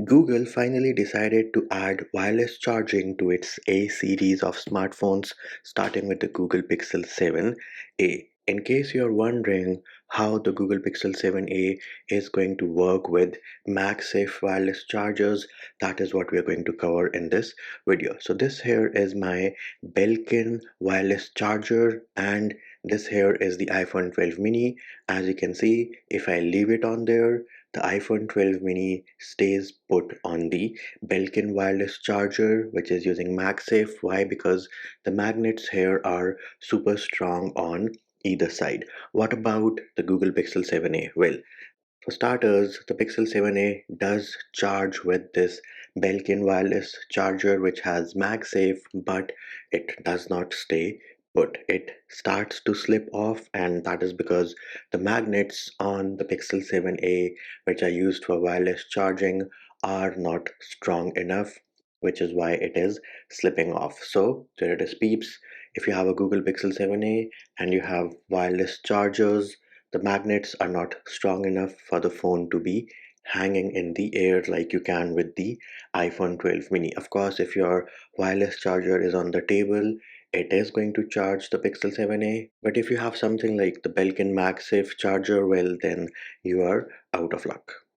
Google finally decided to add wireless charging to its A series of smartphones, starting with the Google Pixel 7a. In case you're wondering how the Google Pixel 7a is going to work with Magsafe wireless chargers, that is what we are going to cover in this video. So this here is my Belkin wireless charger, and this here is the iPhone 12 mini. As you can see, if I leave it on there, the iPhone 12 mini stays put on the Belkin wireless charger, which is using MagSafe. Why? Because the magnets here are super strong on either side. What about the Google Pixel 7a? Well, for starters, the Pixel 7a does charge with this Belkin wireless charger which has MagSafe, but it does not stay put. It starts to slip off, and that is because the magnets on the Pixel 7a, which are used for wireless charging, are not strong enough, which is why it is slipping off. So there it is, peeps. If you have a Google Pixel 7a and you have wireless chargers, the magnets are not strong enough for the phone to be hanging in the air like you can with the iPhone 12 mini. Of course, if your wireless charger is on the table, it is going to charge the Pixel 7a. But if you have something like the Belkin MagSafe charger, well, then you are out of luck.